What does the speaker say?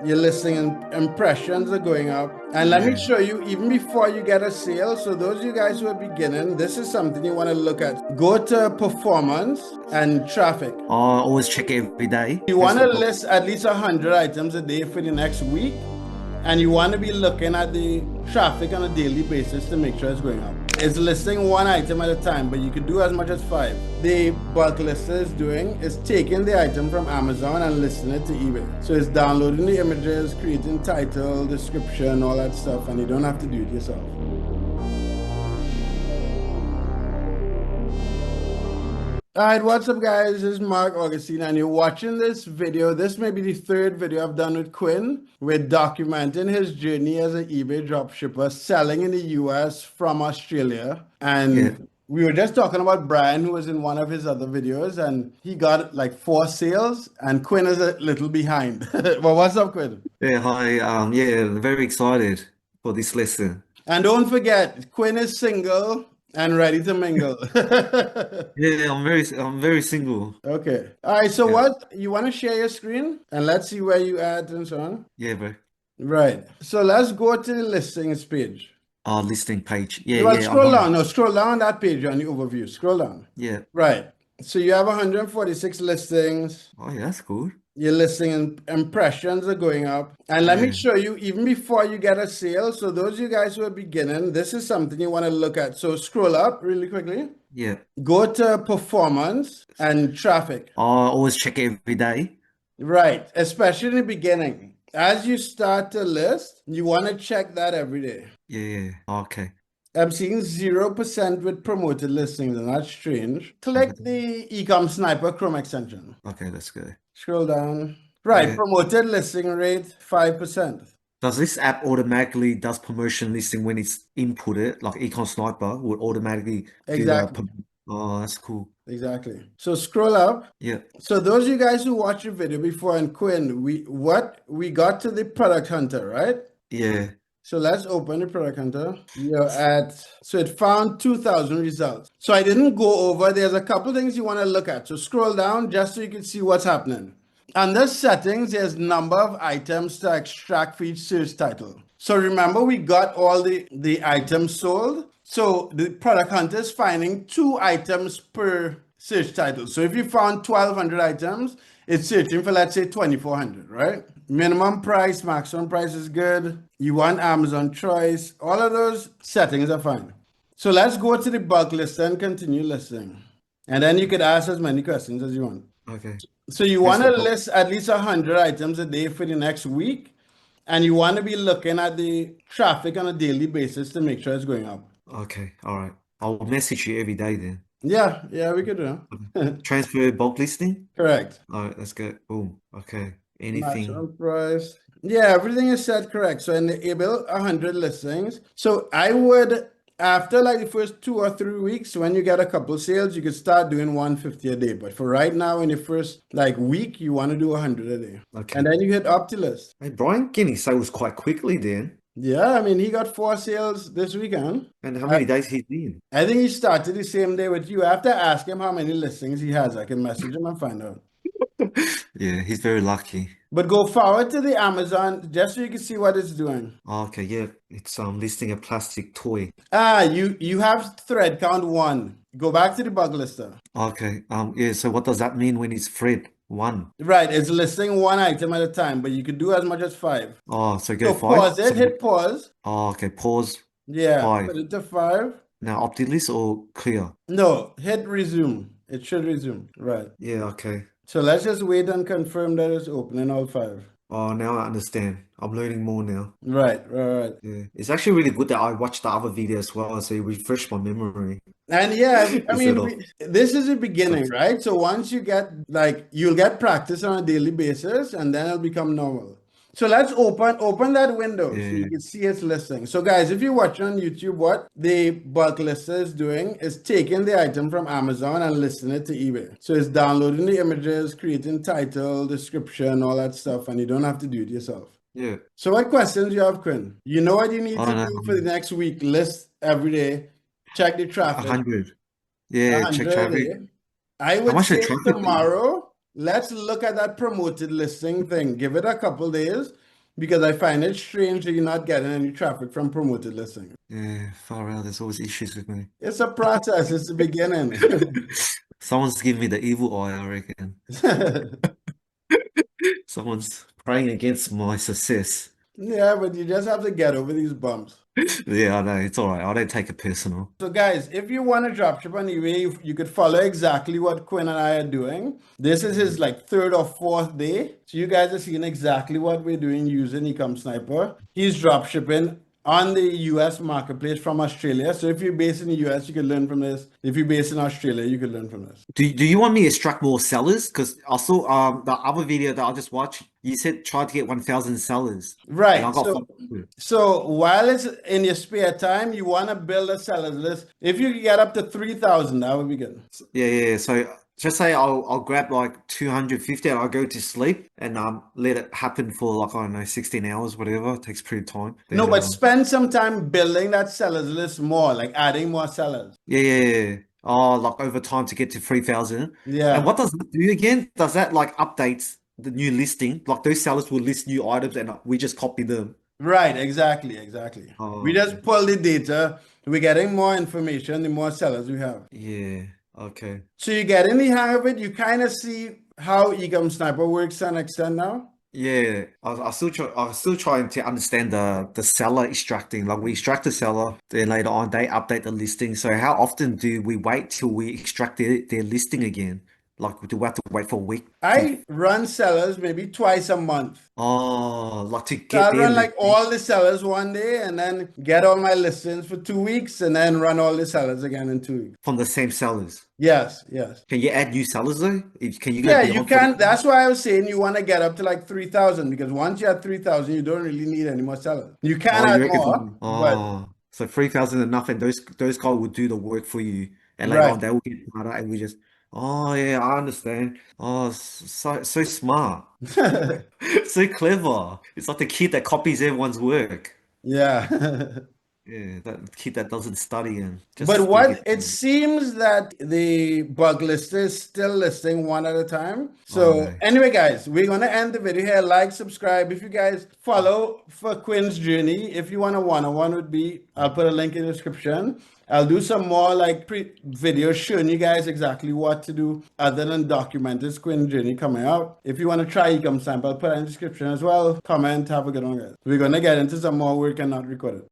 Your listing impressions are going up. And let me Yeah. show you, even before you get a sale, so those of you guys who are beginning, this is something you want to look at. Go to performance and traffic. I always check it every day. You Press want the to box. list at least 100 items a day for the next week, and you want to be looking at the traffic on a daily basis to make sure it's going up. It's listing one item at a time, but you could do as much as 5. The bulk lister is doing is taking the item from Amazon and listing it to eBay. So it's downloading the images, creating title, description, all that stuff, and you don't have to do it yourself. All right, what's up, guys? This is Marc Augustine, and you're watching this video. This may be the third video I've done with Quin. We're documenting his journey as an eBay dropshipper, selling in the US from Australia. Yeah. And we were just talking about Brian, who was in one of his other videos, and he got like 4 sales, and Quin is a little behind. Well, what's up, Quin? Yeah. Hi. Yeah. Very excited for this lesson. And don't forget, Quin is single and ready to mingle. Yeah. I'm very single. Okay. All right. So Yeah. what you want to share your screen and let's see where you at and so on. Yeah, bro. Right. So let's go to the listings page. Listing page. Yeah. Well, Yeah. I'm scroll on. down. No, scroll down that page on the overview. Scroll down. Yeah. Right. So you have 146 listings. Oh, yeah. That's good. Your listing impressions are going up. And let me Yeah. show you, even before you get a sale. So those of you guys who are beginning, this is something you want to look at. So scroll up really quickly. Yeah. Go to performance and traffic. I always check it every day. Right, especially in the beginning. As you start to list, you want to check that every day. Yeah. Yeah. Okay. I'm seeing 0% with promoted listings, and that's strange. Click Okay. the Ecom Sniper Chrome extension. Okay. That's good. Scroll down. Right, Yeah. promoted listing rate 5%. Does this app automatically does promotion listing when it's inputted? Like Ecom Sniper would automatically do the. Exactly. Oh, that's cool. Exactly. So scroll up. Yeah. So those of you guys who watched the video before and Quin, we got to the product hunter, right? Yeah. So let's open the product hunter. So it found 2,000 results. So I didn't go over. There's a couple things you want to look at. So scroll down just so you can see what's happening. Under settings, there's number of items to extract for each search title. So remember, we got all the items sold. So the product hunter is finding 2 items per search title. So if you found 1,200 items, it's searching for, let's say, 2,400, right? Minimum price, maximum price is good. You want Amazon choice. All of those settings are fine. So let's go to the bulk list and continue listing. And then you could ask as many questions as you want. Okay. So you Press want the to box. list at least 100 items a day for the next week. And you want to be looking at the traffic on a daily basis to make sure it's going up. Okay. All right. I'll message you every day then. Yeah, we could do that. Transfer bulk listing. Correct. All right. Let's go. Boom. Okay. Anything. Maximum price. Yeah, everything is set correct. So enable 100 listings. So I would, after like the first 2 or 3 weeks, when you get a couple sales, you could start doing 150 a day. But for right now, in the first like week, you want to do 100 a day. Okay. And then you hit up to list. Hey, Brian getting sales quite quickly then. Yeah, I mean, he got 4 sales this weekend. And how many days he's in? I think he started the same day with you. I have to ask him how many listings he has. I can message him and find out. Yeah, he's very lucky. But go forward to the Amazon just so you can see what it's doing. Okay, yeah, it's listing a plastic toy. You have thread count 1. Go back to the bug lister. Okay, yeah, so what does that mean when it's thread 1? Right, it's listing 1 item at a time, but you could do as much as 5. Oh, so So go 5? pause it, hit pause. Oh, okay, pause. Yeah, 5. put it to 5. Now opted list or clear? No, hit resume. It should resume. Right. Yeah, okay. So let's just wait and confirm that it's opening all 5. Oh, now I understand. I'm learning more now. Right. Yeah, it's actually really good that I watched the other video as well, so it refreshed my memory. And yeah, I Instead mean, of this is the beginning, right? So once you get you'll get practice on a daily basis, and then it'll become normal. So let's open that window so you yeah, can see its listing. So guys, if you're watching on YouTube, what the bulk lister is doing is taking the item from Amazon and listing it to eBay. So it's downloading the images, creating title, description, all that stuff, and you don't have to do it yourself. yeah. So what questions you have, Quin? You know what you need I to don't do know. for the next week. List every day, check the traffic. 100. Yeah, check 100 a traffic. day. I How would much the say traffic? tomorrow, let's look at that promoted listing thing. Give it a couple days. because I find it strange that you're not getting any traffic from promoted listings. Yeah, far out. There's always issues with me. It's a process. It's the beginning. Someone's giving me the evil eye, I reckon. Someone's praying against my success. Yeah, but you just have to get over these bumps. Yeah, I know. It's all right. I don't take it personal. So, guys, if you want to dropship on eBay, you could follow exactly what Quinn and I are doing. This is his like third or fourth day. So, you guys are seeing exactly what we're doing using Ecom Sniper. He's dropshipping on the US marketplace from Australia. So, if you're based in the US, you can learn from this. If you're based in Australia, you can learn from this. Do you want me to extract more sellers? Because I saw the other video that I just watched. You said try to get 1,000 sellers, and I Right. got So, 500. so while it's in your spare time, you want to build a sellers list. If you can get up to 3,000, that would be good. Yeah, yeah. So just say I'll grab like 250 and I'll go to sleep and let it happen for like I don't know 16 hours, whatever. It takes a period of time. No, Then but spend some time building that sellers list more, like adding more sellers. yeah, yeah, yeah. Oh, like over time to get to 3,000. And Yeah. what does that do again? Does that like updates the new listing? Like those sellers will list new items and we just copy them. Right. Exactly. Exactly. We Oh, just okay. pull the data. We're getting more information, the more sellers we have. Yeah. Okay. So you get in the hang of it. You kind of see how Ecom Sniper works to an extent now. Yeah, I'm still trying to understand the seller extracting. Like we extract the seller, then later on they update the listing. So how often do we wait till we extract their listing again? Like do we have to wait for a week to I run sellers maybe twice a month. like to So get I'll their run like listing all the sellers one day and then get all my listings for 2 weeks and then run all the sellers again in 2 weeks. from the same sellers? Yes, yes. Can you add new sellers though? Can you go Yeah, you beyond 40? can. That's why I was saying you want to get up to like 3,000 because once you're at 3,000, you don't really need any more sellers. You can Oh, you add reckon more, from but so 3,000 enough, and those guys will do the work for you, and later on right. they will get smarter, and we just yeah, I understand. Oh, so smart, so clever. It's like the kid that copies everyone's work. Yeah. Yeah, that kid that doesn't study and But just what forget. it seems that the bug list is still listing one at a time. Oh So no. anyway, guys, we're gonna end the video here. Like, subscribe. If you guys follow for Quin's journey, if you want a one-on-one with me, I'll put a link in the description. I'll do some more like pre videos showing you guys exactly what to do other than document this Quinn journey coming out. If you want to try Ecom Sniper, I'll put it in the description as well. Comment, have a good one, guys. We're gonna get into some more work and not record it.